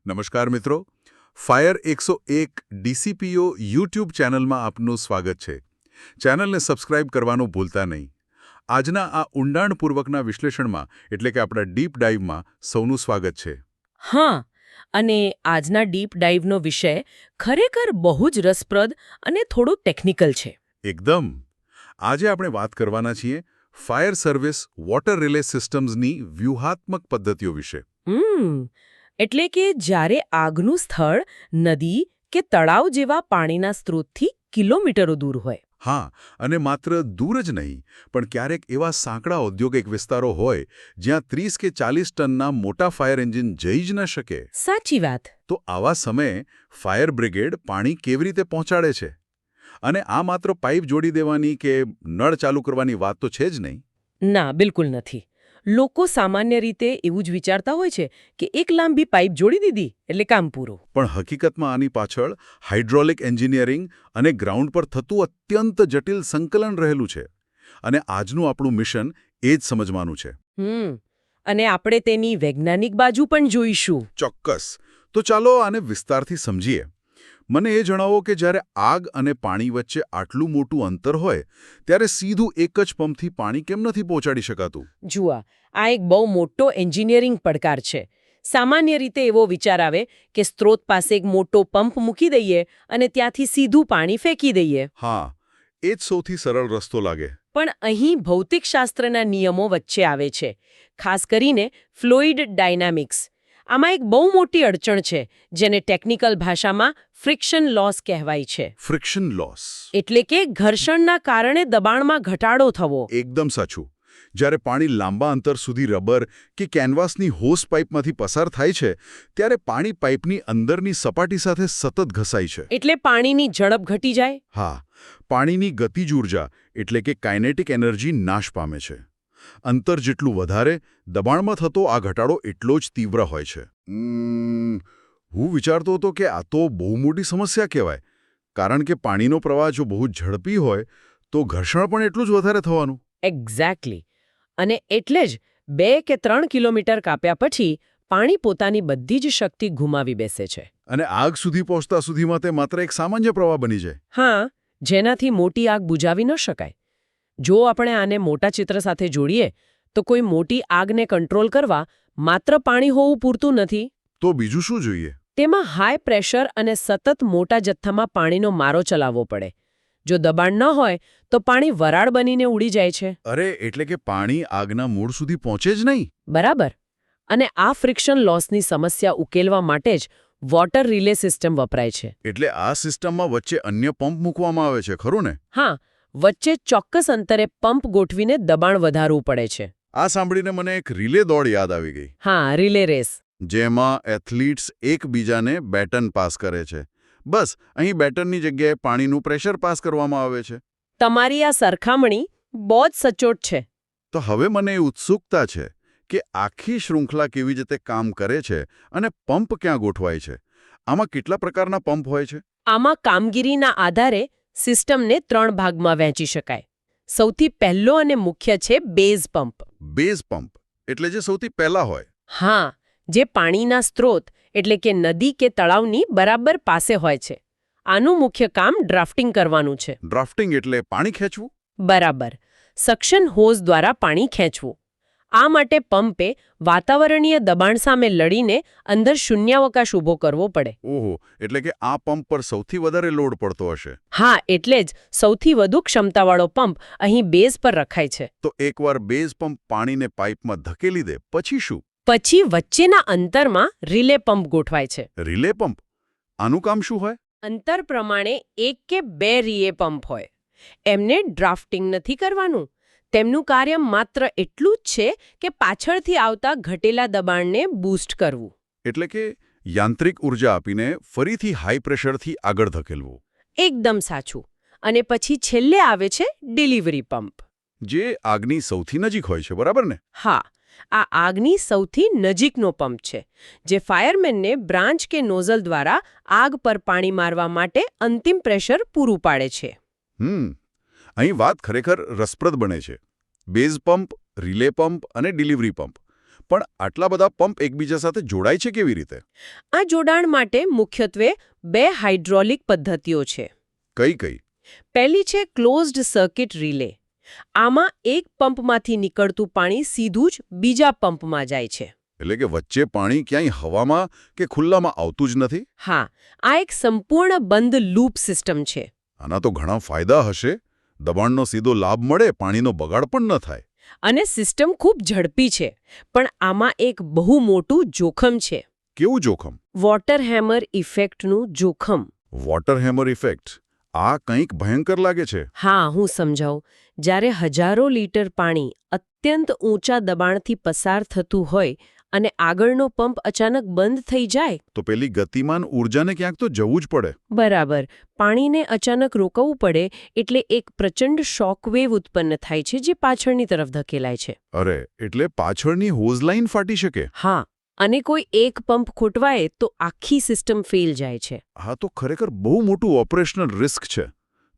નમસ્કાર મિત્રો, fire 101 ડીસીપીઓ YouTube ચેનલમાં આપનું સ્વાગત છે. ચેનલને સબસ્ક્રાઇબ કરવાનું ભૂલતા નહીં. આજના આ ઊંડાણપૂર્વકના વિશ્લેષણમાં એટલે કે આપણા ડીપ ડાઇવમાં સૌનું સ્વાગત છે. હા, અને આજના ડીપ ડાઇવનો વિષય ખરેખર બહુ જ રસપ્રદ અને થોડો ટેકનિકલ છે. એકદમ. આજે આપણે વાત કરવાના છીએ ફાયર સર્વિસ વોટર રિલે સિસ્ટમ્સની વ્યૂહાત્મક પદ્ધતિઓ વિશે. એટલે કે જ્યારે આગનું સ્થળ નદી કે તળાવ જેવા પાણીના સ્ત્રોતથી કિલોમીટરો દૂર હોય. હા, અને માત્ર દૂર જ નહીં, પણ ક્યારેક એવા સાંકડા ઔદ્યોગિક વિસ્તારો હોય જ્યાં 30 કે 40 ટનના મોટા ફાયર એન્જિન જઈ જ ન શકે. સાચી વાત. તો આવા સમયે ફાયર બ્રિગેડ પાણી કેવી રીતે પહોંચાડે છે? અને આ માત્ર પાઇપ જોડી દેવાની કે નળ ચાલુ કરવાની વાત તો છે જ નહીં. ના, બિલકુલ નથી. લોકો સામાન્ય રીતે એવું જ વિચારતા હોય છે કે એક લાંબી પાઇપ જોડી દીધી એટલે કામ પૂરું. પણ હકીકતમાં આની પાછળ હાઇડ્રોલિક એન્જિનિયરિંગ અને ગ્રાઉન્ડ પર થતું અત્યંત જટિલ સંકલન રહેલું છે. અને આજનું આપણું મિશન એ જ સમજવાનું છે. અને આપણે તેની વૈજ્ઞાનિક બાજુ પણ જોઈશું. ચોક્કસ. તો ચાલો આને વિસ્તારથી સમજીએ. મને એ જણાવો કે જ્યારે આગ અને પાણી વચ્ચે આટલું મોટું અંતર હોય ત્યારે સીધું એક જ પંપથી પાણી કેમ નથી પહોંચાડી શકાતું? જુઓ, આ એક બહુ મોટો એન્જિનિયરિંગ પડકાર છે. સામાન્ય રીતે એવો વિચાર આવે કે સ્ત્રોત પાસે એક મોટો પંપ મૂકી દઈએ અને ત્યાંથી સીધું પાણી ફેંકી દઈએ. હા, એ જ સૌથી સરળ રસ્તો લાગે. પણ અહીં ભૌતિકશાસ્ત્રના નિયમો વચ્ચે આવે છે, ખાસ કરીને ફ્લુઇડ ડાયનામિક્સ. આમાં એક બહુ મોટી અડચણ છે, જેને ટેકનિકલ ભાષામાં ફ્રિક્શન લોસ કહેવાય છે. ફ્રિક્શન લોસ એટલે કે ઘર્ષણના કારણે દબાણમાં ઘટાડો થવો. એકદમ સાચું. જ્યારે પાણી લાંબા અંતર સુધી રબર કે કેનવાસની હોસ પાઇપમાંથી પસાર થાય છે ત્યારે પાણી પાઇપની અંદરની સપાટી સાથે સતત ઘસાય છે. એટલે પાણીની ઝડપ ઘટી જાય. હા, પાણીની ગતિજ ઊર્જા એટલે કે કાઇનેટિક એનર્જી નાશ પામે છે. અંતર જેટલું વધારે, દબાણમાં થતો આ ઘટાડો એટલો જ તીવ્ર હોય છે. હું વિચારતો હતો કે આ તો બહુ મોટી સમસ્યા કહેવાય, કારણ કે પાણીનો પ્રવાહ જો બહુ ઝડપી હોય તો ઘર્ષણ પણ એટલું જ વધારે થવાનું. એક્ઝેક્ટલી. અને એટલે જ 2 કે 3 કિલોમીટર કાપ્યા પછી પાણી પોતાની બધી જ શક્તિ ગુમાવી બેસે છે. અને આગ સુધી પહોંચતા સુધીમાં તે માત્ર એક સામાન્ય પ્રવાહ બની જાય. હા, જેનાથી મોટી આગ બુઝાવી ન શકાય. જો આપણે આને મોટા ચિત્ર સાથે જોડીએ તો કોઈ મોટી આગને કંટ્રોલ કરવા માત્ર પાણી હોવું પૂરતું નથી. તો બીજું શું જોઈએ? તેમાં હાઈ પ્રેશર અને સતત મોટા જથ્થામાં પાણીનો મારો ચલાવવો પડે. જો દબાણ ન હોય તો પાણી વરાળ બનીને ઉડી જાય છે. અરે, એટલે કે પાણી આગના મૂળ સુધી પહોંચે જ નહીં. બરાબર. અને આ ફ્રિક્શન લોસની સમસ્યા ઉકેલવા માટે જ વોટર રિલે સિસ્ટમ વપરાય છે. એટલે આ સિસ્ટમમાં વચ્ચે અન્ય પંપ મૂકવામાં આવે છે, ખરું ને? હા, વચ્ચે ચોક્કસ અંતરે પંપ ગોઠવીને દબાણ વધારવું પડે છે. આ સાંભળીને મને એક રિલે દોડ યાદ આવી ગઈ. હા, રિલે રેસ. જેમાં એથ્લીટ્સ એકબીજાને બેટન પાસ કરે છે. બસ અહીં બેટનની જગ્યાએ પાણીનું પ્રેશર પાસ કરવામાં આવે છે. તમારી આ સરખામણી બહુ જ સચોટ છે. તો હવે મને ઉત્સુકતા છે કે આખી શૃંખલા કેવી રીતે કામ કરે છે અને પંપ ક્યાં ગોઠવાય છે. આમાં કેટલા પ્રકારના પંપ હોય છે? આમાં કામગીરીના આધારે સિસ્ટમને 3 ભાગમાં વહેંચી શકાય. સૌથી પહેલો અને મુખ્ય છે બેઝ પંપ. બેઝ પંપ એટલે જે સૌથી પહેલા હોય? હા, જે પાણીના સ્ત્રોત એટલે કે નદી કે તળાવની બરાબર પાસે હોય છે. આનું મુખ્ય કામ ડ્રાફ્ટિંગ કરવાનું છે. ડ્રાફ્ટિંગ એટલે પાણી ખેંચવું? બરાબર. સક્શન હોઝ દ્વારા પાણી ખેંચવું. આ માટે પંપે વાતાવરણીય દબાણ સામે લડીને અંદર શૂન્યાવકાશ ઊભો કરવો પડે. ઓહો, એટલે કે આ પંપ પર સૌથી વધારે લોડ પડતો હશે. હા, એટલે જ સૌથી વધુ ક્ષમતાવાળો પંપ અહીં બેઝ પર રખાય છે. તો એકવાર બેઝ પંપ પાણીને પાઇપમાં ધકેલી દે પછી શું? પછી વચ્ચેના અંતરમાં રિલે પંપ ગોઠવાય છે. Relay pump? આનું કામ શું હોય? અંતર પ્રમાણે 1 કે 2 રિલે પંપ હોય. એમને ડ્રાફ્ટિંગ નથી કરવાનું. તેમનું કાર્ય માત્ર એટલું જ છે કે પાછળથી આવતા ઘટેલા દબાણને બૂસ્ટ કરવું. એટલે કે યાંત્રિક ઉર્જા આપીને ફરીથી હાઈ પ્રેશરથી આગળ ધકેલવું. એકદમ સાચું. અને પછી છેલ્લે આવે છે ડિલિવરી પંપ. જે આગની સૌથી નજીક હોય છે, બરાબર ને? હા, આ આગની સૌથી નજીકનો પંપ છે, જે ફાયરમેનને બ્રાન્ચ કે નોઝલ દ્વારા આગ પર પાણી મારવા માટે અંતિમ પ્રેશર પૂરું પાડે છે. અહીં વાત ખરેખર રસપ્રદ બને છે. બેઝ પંપ, રિલે પંપ અને ડિલિવરી પંપ. પણ આટલા બધા પંપ એકબીજા સાથે જોડાય છે કેવી રીતે? આ જોડાણ માટે મુખ્યત્વે 2 હાઇડ્રોલિક પદ્ધતિઓ છે. કઈ કઈ? પહેલી છે ક્લોઝડ સર્કિટ રિલે. આમાં એક પંપમાંથી નીકળતું પાણી સીધું જ બીજા પંપમાં જાય છે. એટલે કે વચ્ચે પાણી ક્યાંય હવામાં કે ખુલ્લામાં આવતું જ નથી? હા, આ એક સંપૂર્ણ બંધ લૂપ સિસ્ટમ છે. આના તો ઘણા ફાયદા હશે. દબાણનો સીધો લાભ મળે, પાણીનો બગાડ પણ ન થાય. અને સિસ્ટમ ખૂબ ઝડપી છે. પણ આમાં એક બહુ મોટું જોખમ છે. કેવું જોખમ? વોટર હેમર ઇફેક્ટનું જોખમ. Water hammer effect. આ કંઈક ભયંકર લાગે છે. હા, હું સમજાવું. જ્યારે હજારો લીટર પાણી અત્યંત ઊંચા દબાણથી પસાર થતું હોય અને આગળનો પંપ અચાનક બંધ થઈ જાય તો પેલી ગતિમાન ઊર્જાને ક્યાંક તો જવું જ પડે. બરાબર. પાણીને અચાનક રોકવું પડે એટલે એક પ્રચંડ શોકવેવ ઉત્પન્ન થાય છે જે પાછળની તરફ ધકેલાય છે. અરે, એટલે પાછળની હોઝલાઇન ફાટી શકે? હા, અને કોઈ એક પંપ ખોટવાય તો આખી સિસ્ટમ ફેલ જાય છે. હા, તો ખરેખર બહુ મોટું ઓપરેશનલ રિસ્ક છે.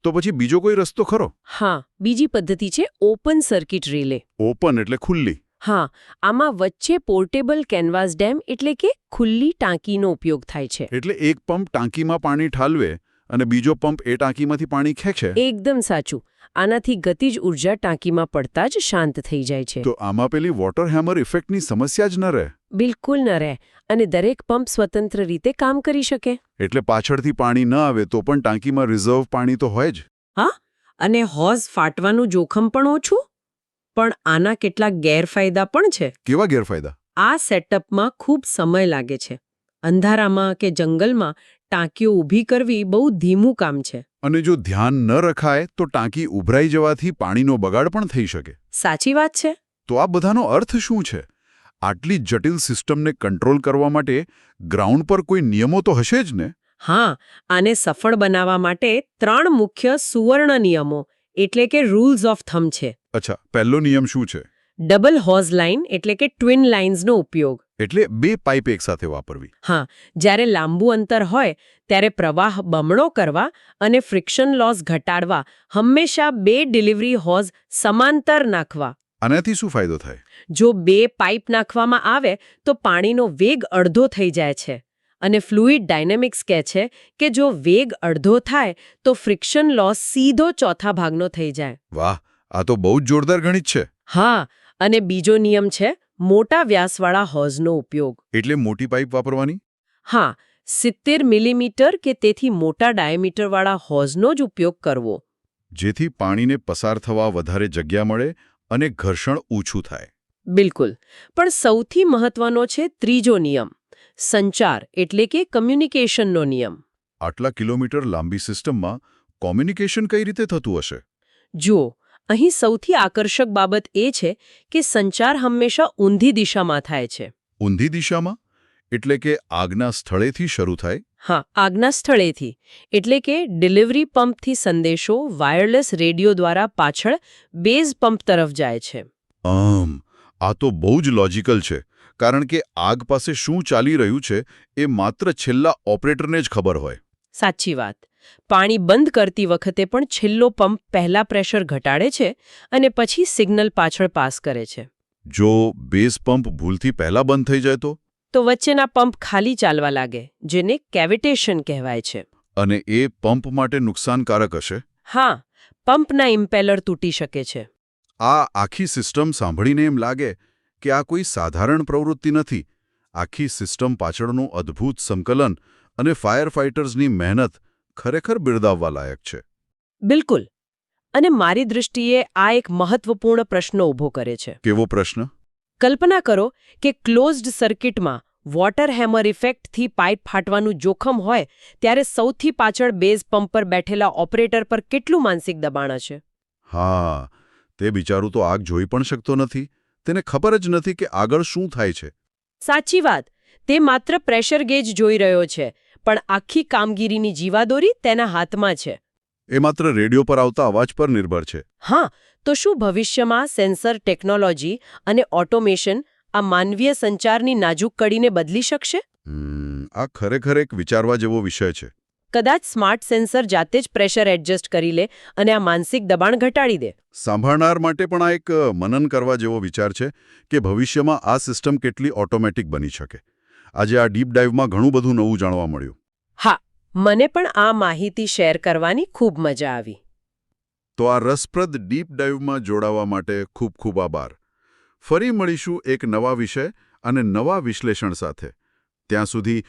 તો પછી બીજો કોઈ રસ્તો ખરો? હા, બીજી પદ્ધતિ છે ઓપન સર્કિટ રિલે. ઓપન એટલે ખુલ્લી. હા, આમાં વચ્ચે પોર્ટેબલ કેનવાસ ડેમ એટલે કે ખુલ્લી ટાંકીનો ઉપયોગ થાય છે. એટલે એક પંપ ટાંકીમાં પાણી ઠાલવે અને બીજો પંપ એ ટાંકીમાંથી પાણી ખેંચે. એકદમ સાચું. આનાથી ગતિજ ઊર્જા ટાંકીમાં પડતા જ શાંત થઈ જાય છે. તો આમાં પેલી વોટર હેમર ઇફેક્ટની સમસ્યા જ ન રહે. બિલકુલ ન રહે. અને દરેક પંપ સ્વતંત્ર રીતે કામ કરી શકે. એટલે પાછળથી પાણી ન આવે તો પણ ટાંકીમાં રિઝર્વ પાણી તો હોય જ. હા, અને હોઝ ફાટવાનું જોખમ પણ ઓછું. પણ આના કેટલાક ગેરફાયદા પણ છે. કેવા ગેરફાયદા? આ સેટઅપમાં ખૂબ સમય લાગે છે. અંધારામાં કે જંગલમાં ટાંકીઓ ઊભી કરવી બહુ ધીમું કામ છે. અને જો ધ્યાન ન રખાય તો ટાંકી ઉભરાઈ જવાથી પાણીનો બગાડ પણ થઈ શકે. સાચી વાત છે. તો આ બધાનો અર્થ શું છે? આટલી જટિલ સિસ્ટમને કંટ્રોલ કરવા માટે ગ્રાઉન્ડ પર કોઈ નિયમો તો હશે જ ને? હા, આને સફળ બનાવવા માટે 3 મુખ્ય સુવર્ણ નિયમો એટલે કે રૂલ્સ ઓફ થમ્બ છે. અચ્છા, પહેલો નિયમ શું છે? ડબલ હોઝ લાઇન એટલે કે ટ્વિન લાઇન્સનો ઉપયોગ. એટલે 2 પાઇપ એકસાથે વાપરવી. હા, જ્યારે લાંબુ અંતર હોય ત્યારે પ્રવાહ બમણો કરવા અને ફ્રિક્શન લોસ ઘટાડવા હંમેશા 2 ડિલિવરી હોઝ સમાંતર નાખવા. આનાથી શું ફાયદો થાય? જો 2 પાઇપ નાખવામાં આવે તો પાણીનો વેગ અડધો થઈ જાય છે. અને ફ્લુઇડ ડાયનેમિક્સ કહે છે કે જો વેગ અડધો થાય તો ફ્રિક્શન લોસ સીધો ચોથા ભાગનો થઈ જાય. વાહ, આ તો બહુ જ જોરદાર ગણિત છે. હા, અને બીજો નિયમ છે મોટા વ્યાસવાળા હોઝનો ઉપયોગ. એટલે મોટી પાઇપ વાપરવાની? હા, 70 મિલીમીટર કે તેથી મોટા ડાયામીટરવાળા હોઝનો જ ઉપયોગ કરવો. જેથી પાણીને પસાર થવા વધારે જગ્યા મળે અને ઘર્ષણ ઓછું થાય. બિલકુલ. પણ સૌથી મહત્વનો છે ત્રીજો નિયમ, સંચાર એટલે કે કમ્યુનિકેશનનો નિયમ. આટલા કિલોમીટર લાંબી સિસ્ટમમાં કોમ્યુનિકેશન કઈ રીતે થતું હશે? જુઓ, અહીં સૌથી આકર્ષક બાબત એ છે કે સંચાર હંમેશા ઊંધી દિશામાં થાય છે. ઊંધી દિશામાં? એટલે કે આગના સ્થળેથી શરૂ થાય? હા, આગના સ્થળેથી. એટલે કે ડિલિવરી પંપથી સંદેશો વાયરલેસ રેડિયો દ્વારા પાછળ બેઝ પંપ તરફ જાય છે. આ તો બહુ જ લોજિકલ છે. કારણ કે આગ પાસે શું ચાલી રહ્યું છે એ માત્ર છેલ્લા ઓપરેટરને જ ખબર હોય. સાચી વાત. પાણી બંધ કરતી વખતે પણ છેલ્લો પંપ પહેલા પ્રેશર ઘટાડે છે અને પછી સિગ્નલ પાછળ પાસ કરે છે. જો બેઝ પંપ ભૂલથી પહેલા બંધ થઈ જાય તો વચ્ચેના પંપ ખાલી ચાલવા લાગે, જેને કેવિટેશન કહેવાય છે. અને એ પંપ માટે નુકસાનકારક હશે? હા, પંપના ઇમ્પેલર તૂટી શકે છે. આ આખી સિસ્ટમ સાંભળીને એમ લાગે કે આ કોઈ સાધારણ પ્રવૃત્તિ નથી. આખી સિસ્ટમ પાછળનું અદ્ભુત સંકલન અને ફાયર ફાઇટર્સની મહેનત ખરેખર બિરદાવવા લાયક છે. બિલકુલ. અને મારી દૃષ્ટિએ આ એક મહત્વપૂર્ણ પ્રશ્ન ઊભો કરે છે. કેવો પ્રશ્ન? કલ્પના કરો કે ક્લોઝડ સર્કિટમાં વોટર હેમર ઇફેક્ટથી પાઇપ ફાટવાનું જોખમ હોય ત્યારે સૌથી પાછળ બેઝ પંપ પર બેઠેલા ઓપરેટર પર કેટલું માનસિક દબાણ હશે? હા, તે બિચારું તો આગ જોઈ પણ શકતો નથી. તેને ખબર જ નથી કે આગળ શું થાય છે. સાચી વાત. તે માત્ર પ્રેશર ગેજ જોઈ રહ્યો છે, પણ આખી કામગીરીની જીવાદોરી તેના હાથમાં છે. એ માત્ર રેડિયો પર આવતા અવાજ પર નિર્ભર છે. હા, તો શું ભવિષ્યમાં સેન્સર ટેકનોલોજી અને ઓટોમેશન આ માનવીય સંચારની નાજુક કડીને બદલી શકશે? આ ખરેખર એક વિચારવા જેવો વિષય છે. કદાચ સ્માર્ટ સેન્સર જાતે જ પ્રેશર એડજસ્ટ કરી લે અને આ માનસિક દબાણ ઘટાડી દે. સાંભળનાર માટે પણ આ એક મનન કરવા જેવો વિચાર છે કે ભવિષ્યમાં આ સિસ્ટમ કેટલી ઓટોમેટિક બની શકે. આજે આ ડીપ ડાઇવમાં ઘણું બધું નવું જાણવા મળ્યું. હા, મને પણ આ માહિતી શેર કરવાની ખૂબ મજા આવી. તો આ રસપ્રદ ડીપ ડાઇવમાં જોડાવા માટે ખૂબ ખૂબ આભાર. ફરી મળીશું એક નવા વિષય અને નવા વિશ્લેષણ સાથે. ત્યાં સુધી